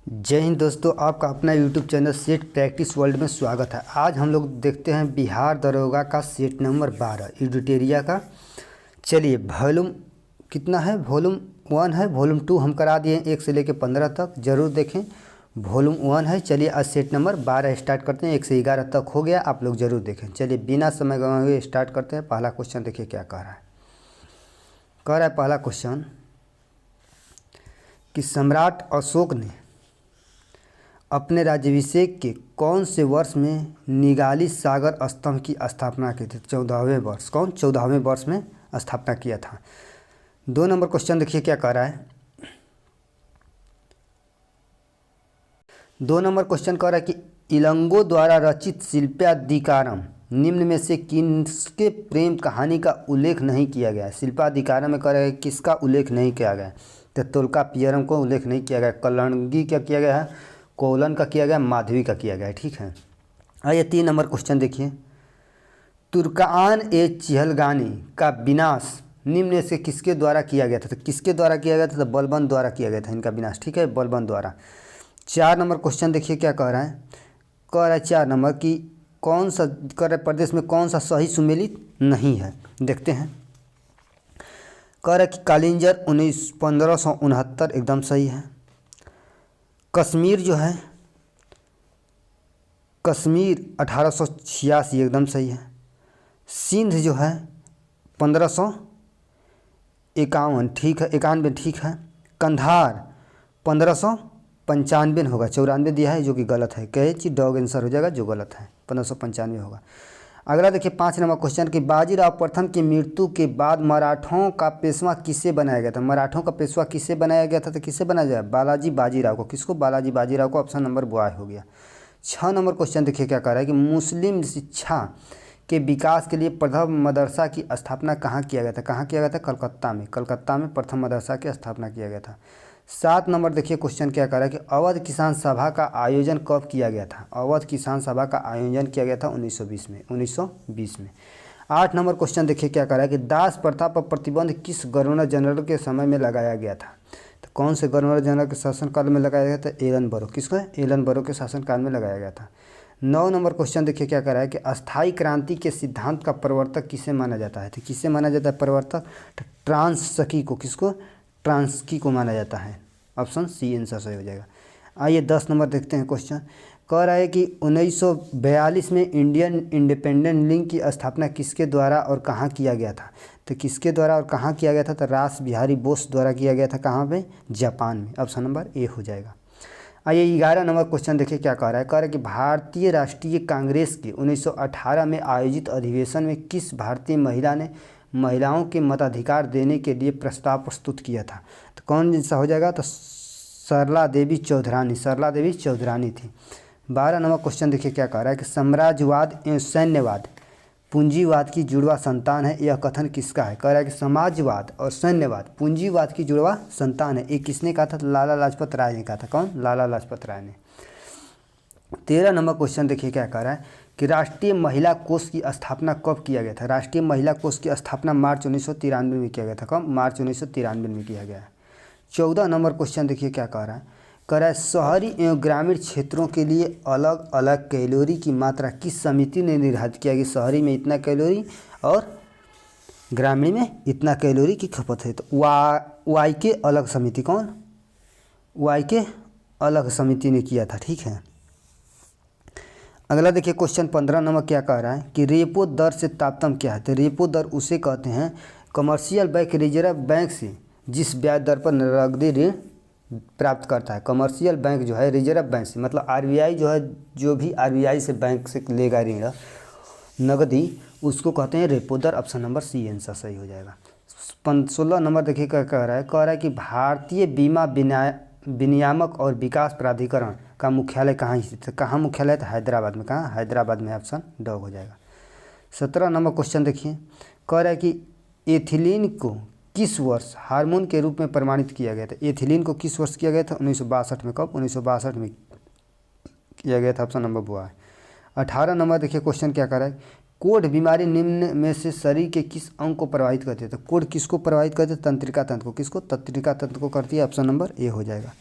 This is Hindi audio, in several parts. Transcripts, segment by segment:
जय हिंद दोस्तों, आपका अपना YouTube channel set practice world में स्वागत है। आज हम लोग देखते हैं बिहार दरोगा का सेट नंबर 12 एडिटोरिया का। चलिए, वॉल्यूम कितना है? वॉल्यूम 1 है। वॉल्यूम 2 हम करा दिए 1 से लेकर 15 तक, ज़रूर देखें। वॉल्यूम 1 है। चलिए आज सेट नंबर 12 स्टार्ट करते हैं। 1 से 11 तक हो गया, आप लोग ज़रूर देखें। चलिए बिना समय गंवाए हुए स्टार्ट करते हैं। पहला क्वेश्चन देखिए क्या कह रहा है। कह रहा है पहला क्वेश्चन कि सम्राट अशोक ने अपने राज्याभिषेक के कौन से वर्ष में निगाली सागर स्तंभ की स्थापना की थी? 14वें वर्ष। कौन 14वें वर्ष में स्थापना किया था? 2 नंबर क्वेश्चन देखिए क्या कह रहा है। 2 नंबर क्वेश्चन कह रहा है कि इलंगो द्वारा रचित शिल्पाधिकारम निम्न में से किसके प्रेम कहानी का उल्लेख नहीं किया गया है? शिल्पाधिकारम में कह रहा है किसका उल्लेख नहीं किया गया है? तो तोल्काप्पियम को उल्लेख नहीं किया गया। कलंगी क्या किया गया है? कोलन का किया गया, माधवी का किया गया है। ठीक है। आइए 3 नंबर क्वेश्चन देखिए। तुर्कान ए चिहलगानी का विनाश निम्न में से किसके द्वारा किया गया था? तो किसके द्वारा किया गया था? तो बलबन द्वारा किया गया था इनका विनाश। ठीक है, बलबन द्वारा। 4 नंबर क्वेश्चन देखिए क्या कह रहा है। कह रहा है 4 नंबर कि कौन सा कह रहा है प्रदेश में कौन सा सही सुमेलित नहीं है? देखते हैं। कह रहा है कि कालिंजर 1569 एकदम सही है। कश्मीर जो है, कश्मीर 1886 एकदम सही है। सिंध जो है 1551 ठीक है, 91 ठीक है। कंधार 1595 होगा, 94 दिया है जो कि गलत है। कहे चीज डॉग आंसर हो जाएगा जो गलत है, 1595 होगा। अगला देखिए 5 नंबर क्वेश्चन कि बाजीराव प्रथम की मृत्यु के बाद मराठों का पेशवा किसे बनाया गया था? मराठों का पेशवा किसे बनाया गया था? तो किसे बनाया गया? बालाजी बाजीराव को। किसको? बालाजी बाजीराव को। ऑप्शन नंबर बॉय हो गया। 6 नंबर क्वेश्चन देखिए क्या कह रहा है कि मुस्लिम शिक्षा के विकास के लिए प्रथम मदरसा की स्थापना कहाँ किया गया था? कहाँ किया गया था? कलकत्ता में। कलकत्ता में प्रथम मदरसा की स्थापना किया गया था। 7 नंबर देखिए क्वेश्चन क्या कह रहा है कि अवध किसान सभा का आयोजन कब किया गया था? अवध किसान सभा का आयोजन किया गया था 1920 में। 1920 में। 8 नंबर क्वेश्चन देखिए क्या कह रहा है कि दास प्रथा पर प्रतिबंध किस गवर्नर जनरल के समय में लगाया गया था? तो कौन से गवर्नर जनरल के शासनकाल में लगाया गया था? एलन बरो। किसका? एलन बरो के शासनकाल में लगाया गया था। 9 नंबर क्वेश्चन देखिए क्या कह रहा है कि अस्थायी क्रांति के सिद्धांत का प्रवर्तक किसे माना जाता है? तो किसे माना जाता है प्रवर्तक? ट्रांस्की को। किसको? ट्रांस्की को माना जाता है। ऑप्शन सी आंसर सही हो जाएगा। आइए 10 नंबर देखते हैं क्वेश्चन। कह रहा है कि 1942 में इंडियन इंडिपेंडेंट लीग की स्थापना किसके द्वारा और कहाँ किया गया था? तो किसके द्वारा और कहाँ किया गया था? तो रास बिहारी बोस द्वारा किया गया था। कहाँ पे? जापान में। ऑप्शन नंबर ए हो जाएगा। आइए 11 नंबर क्वेश्चन देखिए क्या कह रहा है। कह रहा है कि भारतीय राष्ट्रीय कांग्रेस के 1918 में आयोजित अधिवेशन में किस भारतीय महिला ने महिलाओं के मताधिकार देने के लिए प्रस्ताव प्रस्तुत किया था? तो कौन सा हो जाएगा? तो सरला देवी चौधरानी। सरला देवी चौधरानी थी। 12 नंबर क्वेश्चन देखिए क्या कह रहा है कि साम्राज्यवाद एवं सैन्यवाद पूंजीवाद की जुड़वा संतान है, यह कथन किसका है? कह रहा है कि समाजवाद और सैन्यवाद पूंजीवाद की जुड़वा संतान है। ये किसने कहा था? लाला लाजपत राय ने कहा था। कौन? लाला लाजपत राय ने। 13 नंबर क्वेश्चन देखिए क्या कह रहा है कि राष्ट्रीय महिला कोष की स्थापना कब किया गया था? राष्ट्रीय महिला कोष की स्थापना मार्च 1993 में किया गया था। कब? मार्च 1993 में किया गया है। 14 नंबर क्वेश्चन देखिए क्या कह रहा है। कह रहा है शहरी एवं ग्रामीण क्षेत्रों के लिए अलग अलग कैलोरी की मात्रा किस समिति ने निर्धारित किया कि शहरी में इतना कैलोरी और ग्रामीण में इतना कैलोरी की खपत है? तो वाई के अलग समिति। कौन? वाई के अलग समिति ने किया था। ठीक है। अगला देखिए क्वेश्चन 15 नंबर क्या कह रहा है कि रेपो दर से तारतम्य क्या है? तो रेपो दर उसे कहते हैं कमर्शियल बैंक रिजर्व बैंक से जिस ब्याज दर पर नकदी ऋण प्राप्त करता है। कमर्शियल बैंक जो है रिजर्व बैंक से, मतलब आरबीआई जो है, जो भी आरबीआई से बैंक से लेगा ऋण नकदी, उसको कहते हैं रेपो दर। ऑप्शन नंबर सी आंसर सही हो जाएगा। 16 नंबर देखिए क्या कह रहा है। कह रहा है कि भारतीय बीमा विनियामक और विकास प्राधिकरण का मुख्यालय कहाँ स्थित है? कहाँ मुख्यालय है? हैदराबाद में। कहाँ? हैदराबाद में। ऑप्शन डॉग हो जाएगा। 17 नंबर क्वेश्चन देखिए। कह रहा है कि एथिलीन को किस वर्ष हार्मोन के रूप में प्रमाणित किया गया था? एथिलीन को किस वर्ष किया गया था? 1962 में। कब? 1962 में किया गया था। ऑप्शन नंबर बॉय है। 18 नंबर देखिए क्वेश्चन क्या कर रहा है। कोढ़ बीमारी निम्न में से शरीर के किस अंग को प्रभावित करती है? तो कोढ़ किसको प्रभावित करती है? तंत्रिका तंत्र को। किसको? तंत्रिका तंत्र को करती है। ऑप्शन नंबर ए हो जाएगा।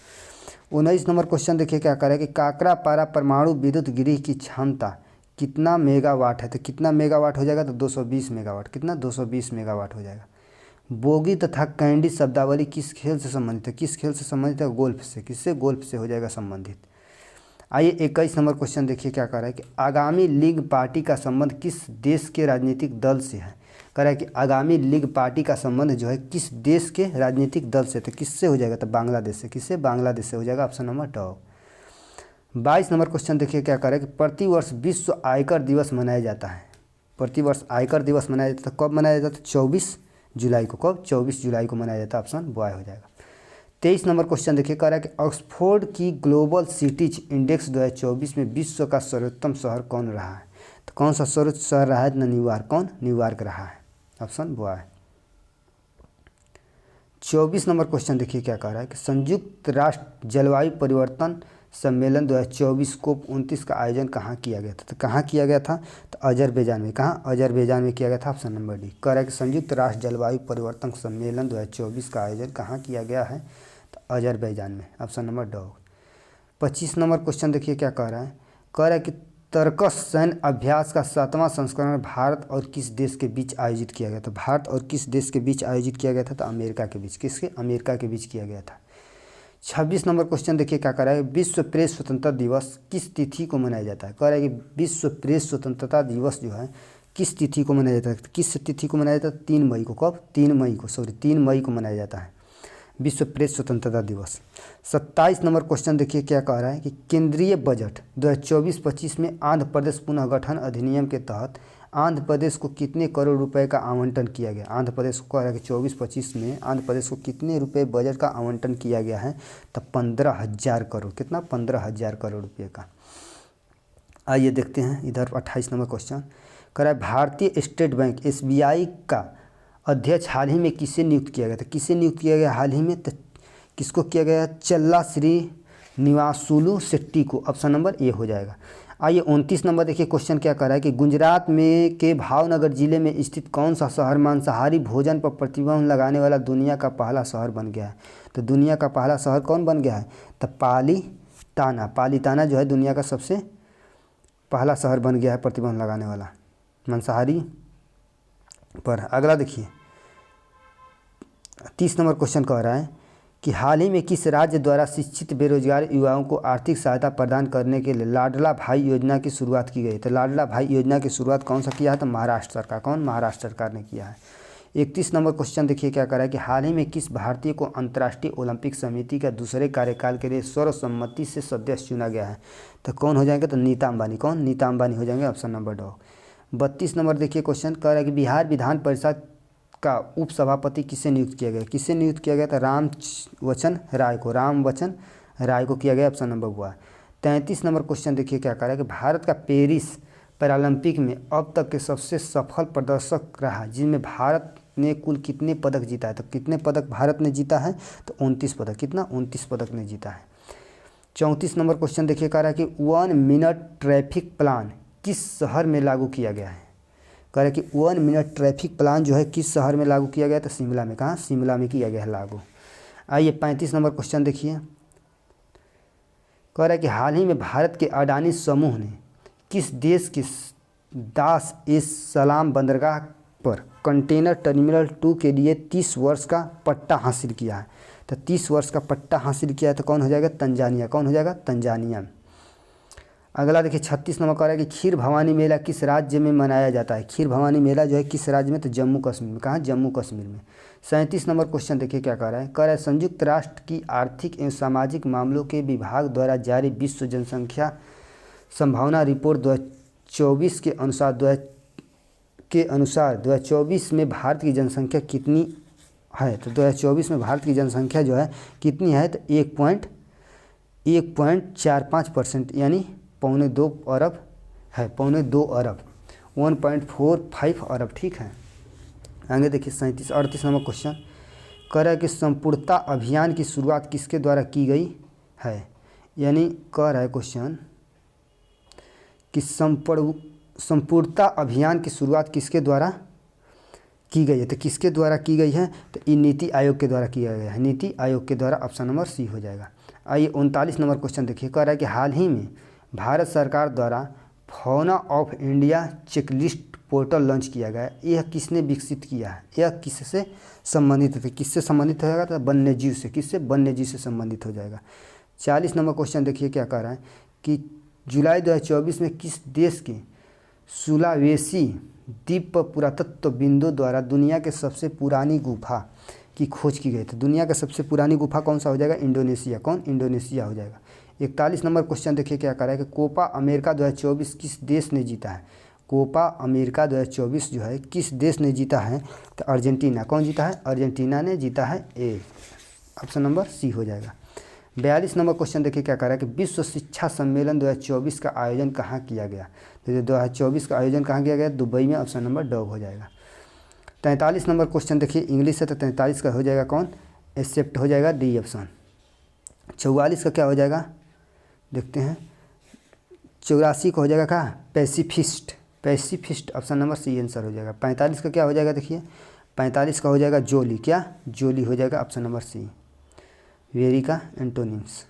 19 नंबर क्वेश्चन देखिए क्या कह रहा है कि काकरापारा परमाणु विद्युत गृह की क्षमता कितना मेगावाट है, तो कितना मेगावाट हो जाएगा, तो 220 मेगावाट। कितना, 220 मेगावाट हो जाएगा। बोगी तथा कैंडी शब्दावली किस खेल से संबंधित है, किस खेल से संबंधित है, गोल्फ से। किससे, गोल्फ से हो जाएगा संबंधित। आइए 21 नंबर क्वेश्चन देखिए क्या कह रहा है कि आगामी लीग पार्टी का संबंध किस देश के राजनीतिक दल से है। कह रहा है कि आगामी लीग पार्टी का संबंध जो है किस देश के राजनीतिक दल से, तो किससे हो जाएगा, तो बांग्लादेश से। किससे, बांग्लादेश से हो जाएगा, ऑप्शन नंबर ड। 22 नंबर क्वेश्चन देखिए क्या कह रहा है कि प्रतिवर्ष विश्व आयकर दिवस मनाया जाता है। प्रतिवर्ष आयकर दिवस मनाया जाता है, कब मनाया जाता है, 24 जुलाई को। कब, 24 जुलाई को मनाया जाता है, ऑप्शन बॉय हो जाएगा। 23 नंबर क्वेश्चन देखिए कह रहा है कि ऑक्सफोर्ड की ग्लोबल सिटीज इंडेक्स 2024 में विश्व का सर्वोत्तम शहर कौन रहा है, तो कौन सा सर्वोच्च शहर रहा है, न्यूयॉर्क। कौन, न्यूयॉर्क रहा है, ऑप्शन बॉय। 24 नंबर क्वेश्चन देखिए क्या कह रहा है कि संयुक्त राष्ट्र जलवायु परिवर्तन सम्मेलन 2024 कोप 29 का आयोजन कहाँ किया गया था, तो कहाँ किया गया था, तो अजरबैजान में। कहाँ, अजरबैजान में किया गया था, ऑप्शन नंबर डी। कह रहा है कि संयुक्त राष्ट्र जलवायु परिवर्तन सम्मेलन 2024 का आयोजन कहाँ किया गया है, तो अजरबैजान में, ऑप्शन नंबर ड। 25 नंबर क्वेश्चन देखिए क्या कह रहा है, कह रहा है कि तरकस सैन्य अभ्यास का 7वां संस्करण भारत और किस देश के बीच आयोजित किया गया था। भारत और किस देश के बीच आयोजित किया गया था, तो अमेरिका के बीच। किसके, अमेरिका के बीच किया गया था। 26 नंबर क्वेश्चन देखिए क्या कह रहा है, विश्व प्रेस स्वतंत्रता दिवस किस तिथि को मनाया जाता है। कह रहा है कि विश्व प्रेस स्वतंत्रता दिवस जो है किस तिथि को मनाया जाता है, किस तिथि को मनाया जाता है, 3 मई को। कब, 3 मई को, 3 मई को मनाया जाता है विश्व प्रेस स्वतंत्रता दिवस। 27 नंबर क्वेश्चन देखिए क्या कह रहा है कि केंद्रीय बजट 2024-25 में आंध्र प्रदेश पुनर्गठन अधिनियम के तहत आंध्र प्रदेश को कितने करोड़ रुपए का आवंटन किया गया। आंध्र प्रदेश को कह रहा है कि 24-25 में आंध्र प्रदेश को कितने रुपए बजट का आवंटन किया गया है, तो 15,000 करोड़। कितना, 15,000 करोड़ रुपये का। आइए देखते हैं इधर 28 नंबर क्वेश्चन कह रहा है भारतीय स्टेट बैंक SBI का अध्यक्ष हाल ही में किसे नियुक्त किया गया था। किसे नियुक्त किया गया हाल ही में, तो किसको किया गया, चल्ला श्री निवासुलु शेट्टी को, ऑप्शन नंबर ए हो जाएगा। आइए 29 नंबर देखिए क्वेश्चन क्या कर रहा है कि गुजरात में के भावनगर जिले में स्थित कौन सा शहर मांसाहारी भोजन पर प्रतिबंध लगाने वाला दुनिया का पहला शहर बन गया है। तो दुनिया का पहला शहर कौन बन गया है, तो पालीताना। पालीताना जो है दुनिया का सबसे पहला शहर बन गया है प्रतिबंध लगाने वाला मांसाहारी पर। अगला देखिए 30 नंबर क्वेश्चन कह रहा है कि हाल ही में किस राज्य द्वारा शिक्षित बेरोजगार युवाओं को आर्थिक सहायता प्रदान करने के लिए लाडला भाई योजना की शुरुआत की गई। तो लाडला भाई योजना की शुरुआत कौन सा किया है, तो महाराष्ट्र सरकार। कौन, महाराष्ट्र सरकार ने किया है। 31 नंबर क्वेश्चन देखिए क्या कर रहा है कि हाल ही में किस भारतीय को अंतर्राष्ट्रीय ओलंपिक समिति का दूसरे कार्यकाल के लिए सर्वसम्मति से सदस्य चुना गया है, तो कौन हो जाएंगे, तो नीता अंबानी। कौन, नीता अंबानी हो जाएंगे, ऑप्शन नंबर ड। 32 नंबर देखिए क्वेश्चन कह रहा है कि बिहार विधान परिषद का उपसभापति किसे नियुक्त किया गया। किसे नियुक्त किया गया था, रामवचन राय को। रामवचन राय को किया गया, ऑप्शन नंबर हुआ। 33 नंबर क्वेश्चन देखिए क्या कह रहा है कि भारत का पेरिस पैरालंपिक में अब तक के सबसे सफल प्रदर्शक रहा, जिसमें भारत ने कुल कितने पदक जीता है। तो कितने पदक भारत ने जीता है, तो 29 पदक। कितना, 29 पदक ने जीता है। 34 नंबर क्वेश्चन देखिए कह रहा है कि 1 मिनट ट्रैफिक प्लान किस शहर में लागू किया गया है। कह रहा है कि 1 मिनट ट्रैफिक प्लान जो है किस शहर में लागू किया गया, तो शिमला में। कहाँ, शिमला में किया गया है लागू। आइए 35 नंबर क्वेश्चन देखिए कह रहा है कि हाल ही में भारत के अडानी समूह ने किस देश के दास एस सलाम बंदरगाह पर कंटेनर टर्मिनल 2 के लिए 30 वर्ष का पट्टा हासिल किया है। तो 30 वर्ष का पट्टा हासिल किया है, तो कौन हो जाएगा, तंजानिया। कौन हो जाएगा, तंजानिया। अगला देखिए 36 नंबर कह रहा है कि खीर भवानी मेला किस राज्य में मनाया जाता है। खीर भवानी मेला जो है किस राज्य में, तो जम्मू कश्मीर में। कहाँ, जम्मू कश्मीर में। 37 नंबर क्वेश्चन देखिए क्या कह रहा है, कह रहा है संयुक्त राष्ट्र की आर्थिक एवं सामाजिक मामलों के विभाग द्वारा जारी विश्व जनसंख्या संभावना रिपोर्ट 2024 के अनुसार 2024 में भारत की जनसंख्या कितनी है। तो 2024 में भारत की जनसंख्या जो है कितनी है, तो 1.45% यानी 2.25 अरब है। 2.25 अरब, 1.45 अरब, ठीक है। आगे देखिए 38 नंबर क्वेश्चन कह रहा है कि संपूर्णता अभियान की शुरुआत किसके द्वारा की गई है। यानी कह रहा है क्वेश्चन कि संपूर्णता अभियान की शुरुआत किसके द्वारा की गई है। तो किसके द्वारा की गई है, तो ये नीति आयोग के द्वारा किया गया है। नीति आयोग के द्वारा, ऑप्शन नंबर सी हो जाएगा। आइए 39 नंबर क्वेश्चन देखिए, कह रहा है कि हाल ही में भारत सरकार द्वारा fauna of India checklist portal launch किया गया है। यह किसने विकसित किया है? यह किससे संबंधित है? किससे संबंधित हो जाएगा? तो वन्य जीव से। किससे? वन्य जीव से संबंधित हो जाएगा। 40 नंबर क्वेश्चन देखिए क्या कह रहा है कि जुलाई 2024 में किस देश के सुलावेसी द्वीप पर पुरातत्व बिंदु द्वारा दुनिया के सबसे पुरानी गुफा की खोज की गई थी? दुनिया का सबसे पुरानी गुफा कौन सा हो जाएगा? इंडोनेशिया। कौन? इंडोनेशिया हो जाएगा। 41 नंबर क्वेश्चन देखिए क्या कर रहा है कि कोपा अमेरिका 2024 किस देश ने जीता है? कोपा अमेरिका 2024 जो है किस देश ने जीता है? तो अर्जेंटीना। कौन जीता है? अर्जेंटीना ने जीता है। ए, ऑप्शन नंबर सी हो जाएगा। 42 नंबर क्वेश्चन देखिए क्या कर रहा है कि विश्व शिक्षा सम्मेलन 2024 का आयोजन कहाँ किया गया? तो 2024 का आयोजन कहाँ किया गया? दुबई में। ऑप्शन नंबर डॉग हो जाएगा। 43 नंबर क्वेश्चन देखिए इंग्लिश है, तो 43 का हो जाएगा कौन? एक्सेप्ट हो जाएगा, डी ऑप्शन। 44 का क्या हो जाएगा देखते हैं। 84 का हो जाएगा क्या? Pacifist. Pacifist, option number C answer हो जाएगा। 45 का क्या हो जाएगा देखिए, 45 का हो जाएगा जोली। क्या? जोली हो जाएगा, ऑप्शन नंबर सी। वेरी का एंटोनिम्स।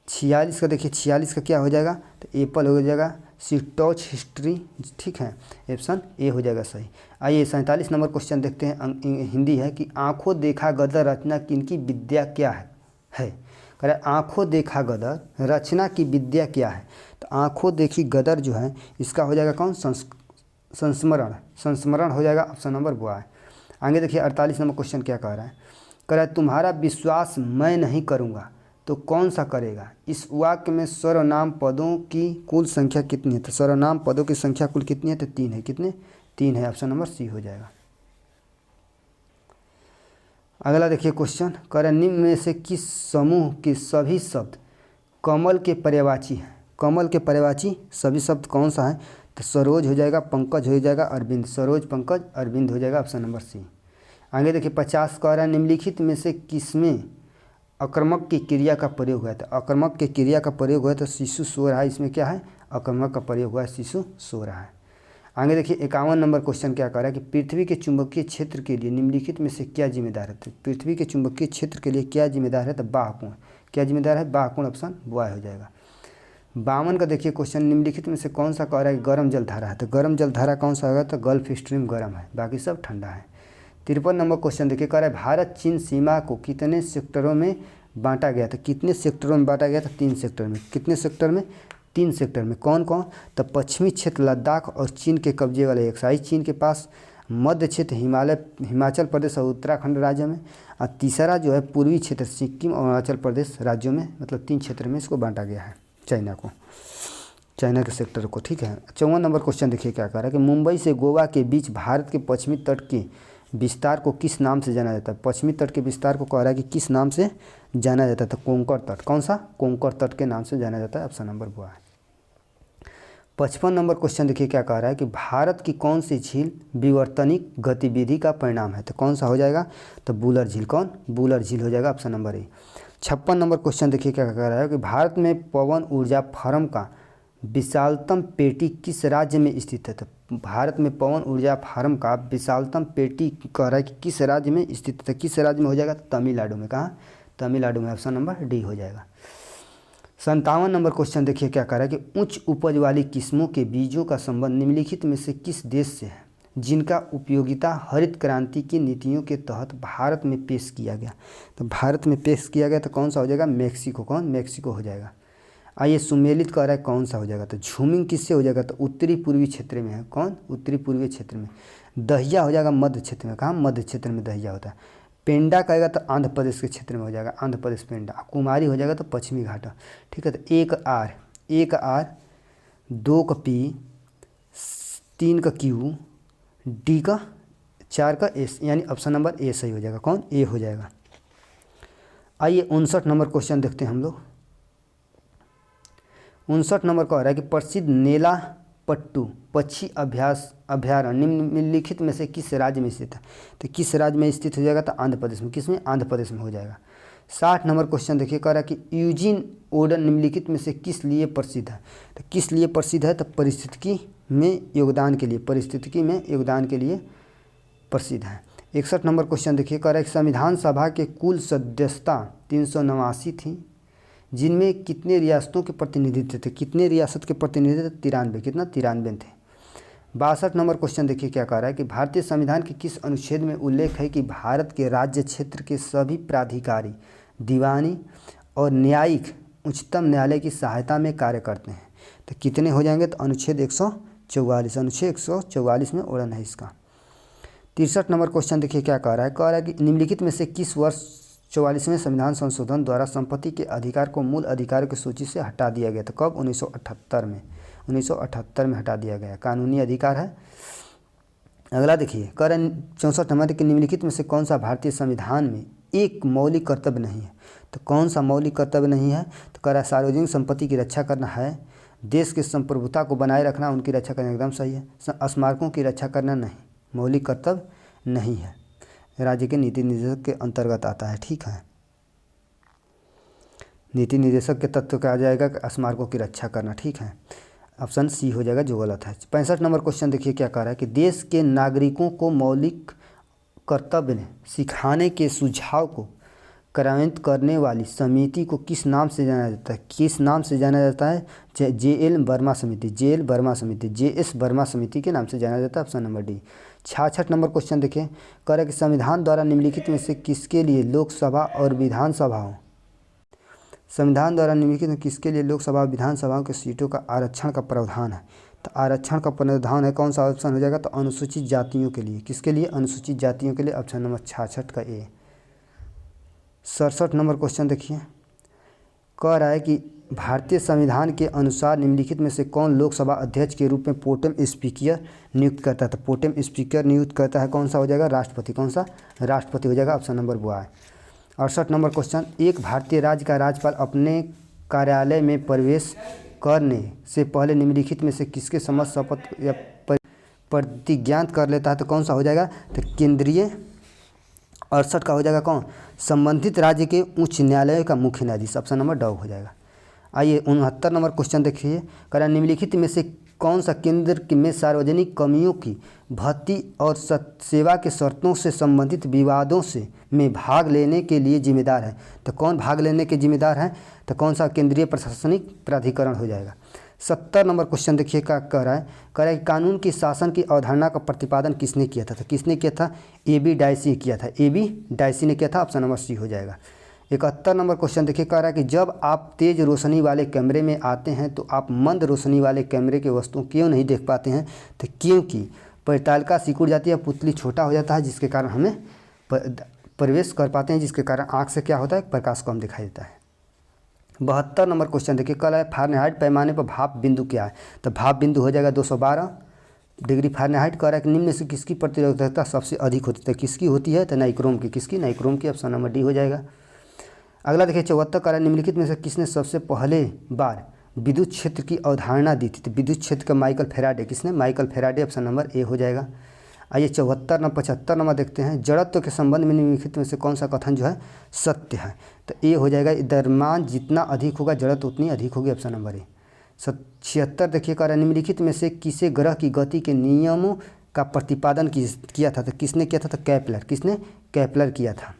46 का देखिए, 46 का क्या हो जाएगा? तो एप्पल हो जाएगा। सी टॉच हिस्ट्री, ठीक है, ऑप्शन ए हो जाएगा सही। आइए 47 नंबर क्वेश्चन देखते हैं, हिंदी है कि आंखों देखा गदर रचना किनकी विद्या क्या है? कह रहा है आंखों देखा गदर रचना की विद्या क्या है? तो आंखों देखी गदर जो है इसका हो जाएगा कौन? संस्मरण। संस्मरण हो जाएगा, ऑप्शन नंबर बॉय। आगे देखिए 48 नंबर क्वेश्चन क्या कह रहा है? कह रहा है तुम्हारा विश्वास मैं नहीं करूँगा तो कौन सा करेगा? इस वाक्य में सर्वनाम पदों की कुल संख्या कितनी है? तो सर्वनाम पदों की संख्या कुल कितनी है? तो 3 है। कितने? 3 है, ऑप्शन नंबर सी हो जाएगा। अगला देखिए क्वेश्चन, कह रहा है निम्न में से किस समूह के सभी शब्द कमल के पर्यायवाची हैं? कमल के पर्यायवाची सभी शब्द कौन सा है? तो सरोज हो जाएगा, पंकज हो जाएगा, अरविंद। सरोज, पंकज, अरविंद हो जाएगा, ऑप्शन नंबर सी। आगे देखिए 50 कह रहा है निम्नलिखित में से किसमें अकर्मक की क्रिया का प्रयोग हुआ है? तो अकर्मक की क्रिया का प्रयोग हुआ है तो शिशु सो रहा है, इसमें क्या है? अकर्मक का प्रयोग हुआ है, शिशु सो रहा है। आगे देखिए 51 नंबर क्वेश्चन क्या कह रहा है कि पृथ्वी के चुंबकीय क्षेत्र के लिए निम्नलिखित में से क्या जिम्मेदार है? तो पृथ्वी के चुंबकीय क्षेत्र के लिए क्या जिम्मेदार है? तो बाह्यकोण। क्या जिम्मेदार है? बाह्यकोण, ऑप्शन बॉय हो जाएगा। 52 का देखिए क्वेश्चन, निम्नलिखित में से कौन सा कह रहा है गर्म जलधारा है? तो गर्म जलधारा कौन सा होगा? तो गल्फ स्ट्रीम गर्म है, बाकी सब ठंडा है। 53 नंबर क्वेश्चन देखिए कह रहा है भारत चीन सीमा को कितने सेक्टरों में बांटा गया था? कितने सेक्टरों में बांटा गया था? 3 सेक्टर में। कितने सेक्टर में? 3 सेक्टर में। कौन कौन? तो पश्चिमी क्षेत्र लद्दाख और चीन के कब्जे वाले एक्साई चीन के पास, मध्य क्षेत्र हिमाचल प्रदेश और उत्तराखंड राज्य में, और तीसरा जो है पूर्वी क्षेत्र सिक्किम और अरुणाचल प्रदेश राज्यों में। मतलब 3 क्षेत्र में इसको बांटा गया है चाइना को, चाइना के सेक्टर को, ठीक है। 54 नंबर क्वेश्चन देखिए क्या कह रहा है कि मुंबई से गोवा के बीच भारत के पश्चिमी तट के विस्तार को किस नाम से जाना जाता है? पश्चिमी तट के विस्तार को कह रहा है कि किस नाम से जाना जाता है? तो कोंकण तट। कौन सा? कोंकण तट के नाम से जाना जाता है, option number boy. 55 number question देखिए क्या कह रहा है कि भारत की कौन सी झील विवर्तनिक गतिविधि का परिणाम है? तो कौन सा हो जाएगा? तो बूलर झील। कौन? बूलर झील हो जाएगा, option number A. 56 number question देखिए क्या कह रहा है कि भारत में पवन ऊर्जा फार्म का विशालतम पेटी किस राज्य में स्थित है? तो भारत में पवन ऊर्जा फार्म का विशालतम पेटी कह रहा है कि किस राज्य में स्थित है? किस राज्य में हो जाएगा? तमिलनाडु में। कहाँ? तमिलनाडु में, ऑप्शन नंबर डी हो जाएगा। 57 नंबर क्वेश्चन देखिए क्या कह रहा है कि उच्च उपज वाली किस्मों के बीजों का संबंध निम्नलिखित में से किस देश से है जिनका उपयोगिता हरित क्रांति की नीतियों के तहत भारत में पेश किया गया? तो भारत में पेश किया गया तो कौन सा हो जाएगा? मैक्सिको। कौन? मैक्सिको हो जाएगा। आइए सुमेलित कह रहा है कौन सा हो जाएगा? तो झूमिंग किससे हो जाएगा? तो उत्तरी पूर्वी क्षेत्र में है। कौन? उत्तरी पूर्वी क्षेत्र में। दहिया हो जाएगा मध्य क्षेत्र में। कहाँ? मध्य क्षेत्र में दहिया होता है। पेंडा कहेगा तो आंध्र प्रदेश के क्षेत्र में हो जाएगा, आंध्र प्रदेश पेंडा। कुमारी हो जाएगा तो पश्चिमी घाट, ठीक है। तो एक आर, 2 का पी, 3 का क्यू, डी का 4 का एस, यानी ऑप्शन नंबर ए सही हो जाएगा। कौन? ए हो जाएगा। आइए 59 नंबर क्वेश्चन देखते हैं हम लोग। 59 नंबर कह रहा है कि प्रसिद्ध नेला पट्टू पक्षी अभ्यारण्य निम्नलिखित में से किस राज्य में स्थित है? तो किस राज्य में स्थित हो जाएगा? तो आंध्र प्रदेश में। किस में? आंध्र प्रदेश में हो जाएगा। 60 नंबर क्वेश्चन देखिए कह रहा है कि यूजीन ओडन निम्नलिखित में से किस लिए प्रसिद्ध है? तो किस लिए प्रसिद्ध है? तो पारिस्थितिकी में योगदान के लिए, पारिस्थितिकी में योगदान के लिए प्रसिद्ध है। 61 नंबर क्वेश्चन देखिए, कह रहा है कि संविधान सभा के कुल सदस्यता 389 थी, जिनमें कितने रियासतों के प्रतिनिधित्व थे? कितने रियासत के प्रतिनिधित्व? 93। कितना? 93 थे। 62 नंबर क्वेश्चन देखिए क्या कह रहा है कि भारतीय संविधान के किस अनुच्छेद में उल्लेख है कि भारत के राज्य क्षेत्र के सभी प्राधिकारी दीवानी और न्यायिक उच्चतम न्यायालय की सहायता में कार्य करते हैं? तो कितने हो जाएंगे? तो अनुच्छेद 144। अनुच्छेद 144 में उड़न है इसका। 63 नंबर क्वेश्चन देखिए क्या कह रहा है, कह रहा है कि निम्नलिखित में से किस वर्ष 44वें संविधान संशोधन द्वारा संपत्ति के अधिकार को मूल अधिकारों की सूची से हटा दिया गया था? कब? 1978 में। 1978 में हटा दिया गया, कानूनी अधिकार है। अगला देखिए, कह रहा है 64 नंबर कि निम्नलिखित में से कौन सा भारतीय संविधान में एक मौलिक कर्तव्य नहीं है? तो कौन सा मौलिक कर्तव्य नहीं है? तो कह रहा है सार्वजनिक संपत्ति की रक्षा करना है, देश की संप्रभुता को बनाए रखना, उनकी रक्षा करना एकदम सही है। स्मारकों की रक्षा करना नहीं, मौलिक कर्तव्य नहीं है, राज्य के नीति निर्देशक के अंतर्गत आता है। ठीक है, नीति निर्देशक के तत्व का आ जाएगा स्मारकों की रक्षा करना। ठीक है, ऑप्शन सी हो जाएगा जो गलत है। 65 नंबर क्वेश्चन देखिए क्या कह रहा है कि देश के नागरिकों को मौलिक कर्तव्य सिखाने के सुझाव को कार्यान्वित करने वाली समिति को किस नाम से जाना जाता है? किस नाम से जाना जाता है? JL वर्मा समिति, JL वर्मा समिति, JS वर्मा समिति के नाम से जाना जाता है। Option number D. 66 number question देखिए, कह रहा है कि संविधान द्वारा निम्नलिखित में से किसके लिए लोकसभा और विधानसभाओं संविधान द्वारा निम्नलिखित में किसके लिए लोकसभा और विधानसभाओं के सीटों का आरक्षण का प्रावधान है? तो आरक्षण का प्रावधान है, कौन सा ऑप्शन हो जाएगा? तो अनुसूचित जातियों के लिए। किसके लिए? अनुसूचित जातियों के लिए। ऑप्शन नंबर 66 का ए। 67 नंबर क्वेश्चन देखिए, कह रहा है कि भारतीय संविधान के अनुसार निम्नलिखित में से कौन लोकसभा अध्यक्ष के रूप में प्रोटेम स्पीकर नियुक्त करता है? तो प्रोटेम स्पीकर नियुक्त करता है, कौन सा हो जाएगा? राष्ट्रपति। कौन सा? राष्ट्रपति हो जाएगा। ऑप्शन नंबर बी है। 68 नंबर क्वेश्चन, एक भारतीय राज्य का राज्यपाल अपने कार्यालय में प्रवेश करने से पहले निम्नलिखित में से किसके समक्ष शपथ या प्रतिज्ञा कर लेता है? तो कौन सा हो जाएगा? तो केंद्रीय 68 का हो जाएगा कौन? संबंधित राज्य के उच्च न्यायालय का मुख्य न्यायाधीश। ऑप्शन नंबर डॉग हो जाएगा। आइए 69 नंबर क्वेश्चन देखिए, कह रहा है निम्नलिखित में से कौन सा केंद्र में सार्वजनिक कर्मियों की भर्ती और सेवा के शर्तों से संबंधित विवादों से में भाग लेने के लिए जिम्मेदार है? तो कौन भाग लेने के जिम्मेदार है? तो कौन सा? केंद्रीय प्रशासनिक प्राधिकरण हो जाएगा। 70 नंबर क्वेश्चन देखिए क्या कह रहा है, कह रहा है कि कानून की शासन की अवधारणा का प्रतिपादन किसने किया था? तो किसने किया था? AB डायसी किया था। AB डायसी ने किया था। ऑप्शन नंबर सी हो जाएगा। 71 नंबर क्वेश्चन देखिए, कह रहा है कि जब आप तेज रोशनी वाले कैमरे में आते हैं तो आप मंद रोशनी वाले कैमरे की वस्तुओं क्यों नहीं देख पाते हैं? तो क्योंकि परितालिका सिकुड़ जाती है, पुतली छोटा हो जाता है, जिसके कारण हमें प्रवेश कर पाते हैं, जिसके कारण आँख से क्या होता है? प्रकाश कम दिखाई देता है। 72 नंबर क्वेश्चन देखिए, कल है फारेनहाइट पैमाने पर भाप बिंदु क्या है? तो भाप बिंदु हो जाएगा 212 डिग्री फारेनहाइट। कह रहा है कि निम्न में से किसकी प्रतिरोधकता सबसे अधिक होती है? किसकी होती है? तो नाइक्रोम की। किसकी? नाइक्रोम की। ऑप्शन नंबर डी हो जाएगा। अगला देखिए 74, कह रहा है निम्नलिखित में से किसने सबसे पहले बार विद्युत क्षेत्र की अवधारणा दी थी? तो विद्युत क्षेत्र का माइकल फेराडे। किसने? Michael Faraday. Option number A हो जाएगा। आइए 75 नंबर देखते हैं, जड़त्व के संबंध में निम्नलिखित में से कौन सा कथन जो है सत्य है? तो ए हो जाएगा, द्रव्यमान जितना अधिक होगा जड़त्व उतनी अधिक होगी। Option number A. 76 देखिए, कह रहा है निम्नलिखित में से किसे ग्रह की गति के नियमों का प्रतिपादन किया था? तो किसने किया था? तो केपलर। किसने? केपलर किया था।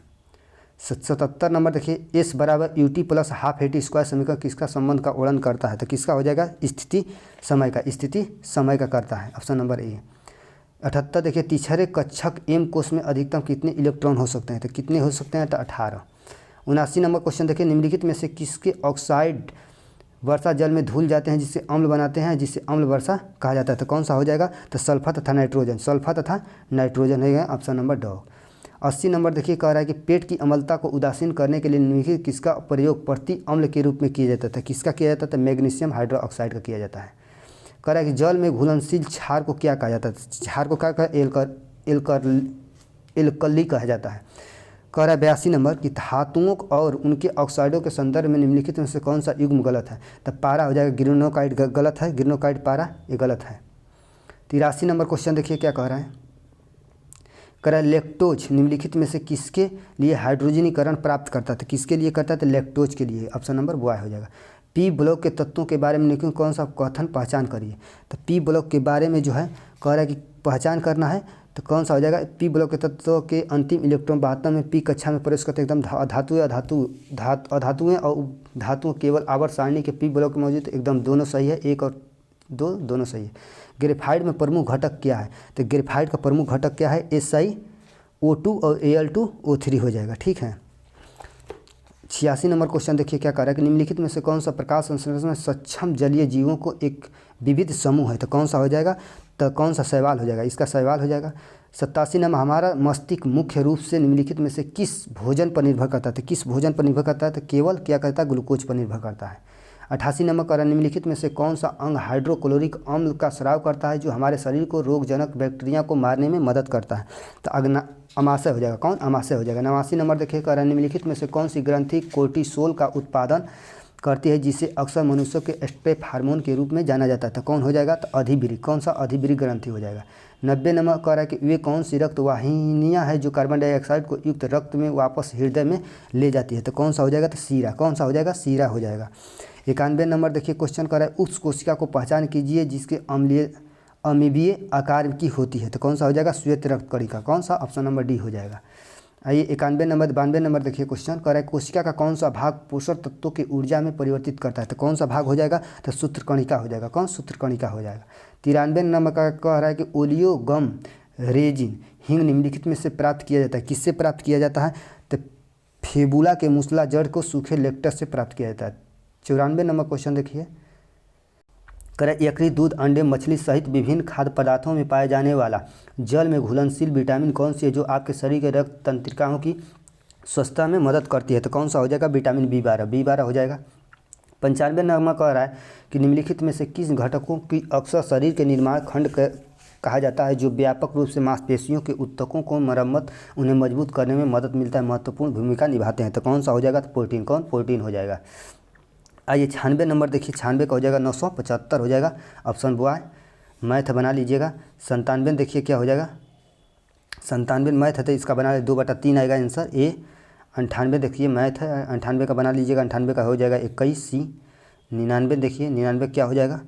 77 नंबर देखिए, एस बराबर UT plus half eighty square समीकरण किसका संबंध का वर्णन करता है? तो किसका हो जाएगा? स्थिति समय का। स्थिति समय का करता है। Option number A. 78 देखिए, तीसरे कक्षक एम कोष में अधिकतम कितने इलेक्ट्रॉन हो सकते हैं? तो कितने हो सकते हैं? तो 18। 79 नंबर क्वेश्चन देखिए, निम्नलिखित में से किसके ऑक्साइड वर्षा जल में धुल जाते हैं जिससे अम्ल बनाते हैं, जिससे अम्ल वर्षा कहा जाता है? तो कौन सा हो जाएगा? तो सल्फर तथा नाइट्रोजन। सल्फर तथा नाइट्रोजन है। ऑप्शन नंबर डॉ। 80 नंबर देखिए, कह रहा है कि पेट की अम्लता को उदासीन करने के लिए निम्नलिखित किसका प्रयोग प्रति अम्ल के रूप में किया जाता था? किसका किया जाता था? मैग्नीशियम हाइड्रोक्साइड का किया जाता है। कह रहा है कि जल में घुलनशील क्षार को क्या कहा जाता है? क्षार को क्या कहा? एल्कली कहा जाता है। कह रहा है 82 नंबर कि धातुओं और उनके ऑक्साइडों के संदर्भ में निम्नलिखित में से कौन सा युग्म गलत है? तो पारा हो जाएगा। ग्रिनोकाइड गलत है। ग्रिनोकाइड पारा ये गलत है। 83 नंबर क्वेश्चन देखिए क्या कह रहा है, कह रहा है लैक्टोज निम्नलिखित में से किसके लिए हाइड्रोजनीकरण प्राप्त करता है? तो किसके लिए करता है? तो लैक्टोज के लिए। ऑप्शन नंबर बॉय हो जाएगा। पी ब्लॉक के तत्वों के बारे में निम्नलिखित कौन सा कथन पहचान करिए? तो पी ब्लॉक के बारे में जो है कह रहा है कि पहचान करना है, तो कौन सा हो जाएगा, पी ब्लॉक के तत्व के अंतिम इलेक्ट्रॉन वास्तव में पी कक्षा में प्रवेश करते एकदम अधातुएं और धातुओं केवल आवर्त सारणी के पी ब्लॉक में मौजूद एकदम दोनों सही है, 1 और 2 दोनों सही है। ग्रेफाइट में प्रमुख घटक क्या है, तो ग्रेफाइट का प्रमुख घटक क्या है, SiO2 और Al2O3 हो जाएगा। ठीक है। 86 नंबर क्वेश्चन देखिए क्या कर रहा है कि निम्नलिखित में से कौन सा प्रकाश संश्लेषण में सक्षम जलीय जीवों को एक विविध समूह है, तो कौन सा हो जाएगा, तो कौन सा शैवाल हो जाएगा, इसका शैवाल हो जाएगा। 87 नंबर हमारा मस्तिष्क मुख्य रूप से निम्नलिखित में से किस भोजन पर निर्भर करता है, तो किस भोजन पर निर्भर करता है, तो केवल क्या करता है, ग्लूकोज पर निर्भर करता है। 88 नंबर का निम्नलिखित में से कौन सा अंग हाइड्रोक्लोरिक अम्ल का स्राव करता है जो हमारे शरीर को रोगजनक बैक्टीरिया को मारने में मदद करता है, तो अमाशय हो जाएगा। कौन, अमाशय हो जाएगा। 89 नंबर देखिए कर निम्नलिखित में से कौन सी ग्रंथि कोर्टिसोल का उत्पादन करती है जिसे अक्सर मनुष्यों के स्ट्रेस हार्मोन के रूप में जाना जाता है, तो कौन हो जाएगा, तो अधिवृक्क। कौन सा, अधिवृक्क ग्रंथि हो जाएगा। 90 नंबर कह रहा है कि वे कौन सी रक्त वाहिनियाँ हैं जो कार्बन डाइऑक्साइड को युक्त रक्त में वापस हृदय में ले जाती है, तो कौन सा हो जाएगा, तो सीरा। कौन सा हो जाएगा, सीरा हो जाएगा। 91 नंबर देखिए क्वेश्चन कर रहा है उस कोशिका को पहचान कीजिए जिसके अमीबीय आकार की होती है, तो कौन सा हो जाएगा, श्वेत रक्त कणिका। कौन सा, ऑप्शन नंबर डी हो जाएगा। आइए 92 नंबर देखिए क्वेश्चन कर रहा है कोशिका का कौन सा भाग पोषक तत्वों की ऊर्जा में परिवर्तित करता है, तो कौन सा भाग हो जाएगा, तो सूत्रकणिका हो जाएगा। कौन, सूत्रकणिका हो जाएगा। 93 नंबर का कह रहा है कि ओलियोगम रेजिन हिंग निम्नलिखित में से प्राप्त किया जाता है, किससे प्राप्त किया जाता है, तो फेबुला के मूसला जड़ को सूखे लेक्टस से प्राप्त किया जाता है। 94 नंबर क्वेश्चन देखिए करें यकृत, दूध, अंडे, मछली सहित विभिन्न खाद्य पदार्थों में पाए जाने वाला जल में घुलनशील विटामिन कौन सी है जो आपके शरीर के रक्त तंत्रिकाओं की स्वच्छता में मदद करती है, तो कौन सा हो जाएगा, विटामिन B12 हो जाएगा। 95 नंबर कह रहा है कि निम्नलिखित में से किस घटकों की अक्सर शरीर के निर्माण खंड कहा जाता है जो व्यापक रूप से मांसपेशियों के ऊतकों को मरम्मत उन्हें मजबूत करने में मदद मिलता है, महत्वपूर्ण भूमिका निभाते हैं, तो कौन सा हो जाएगा, तो प्रोटीन। कौन, प्रोटीन हो जाएगा। आइए 96 नंबर देखिए, 96 का हो जाएगा 975 हो जाएगा, ऑप्शन बॉय। मैथ बना लीजिएगा। 97 देखिए क्या हो जाएगा, 97 मैथ है तो इसका बना 2/3 आएगा आंसर ए। 98 देखिए मैथ है, 98 का बना लीजिएगा, 98 का हो जाएगा 21 सी। 99 देखिए, 99 क्या हो जाएगा,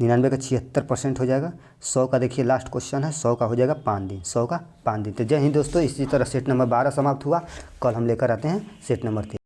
99 का 76% हो जाएगा। 100 का देखिए लास्ट क्वेश्चन है, 100 का हो जाएगा 5 दिन, 100 का 5 दिन। तो जय हिंद दोस्तों, इसी तरह सेट नंबर 12 समाप्त हुआ। कल हम लेकर आते हैं सेट नंबर 13।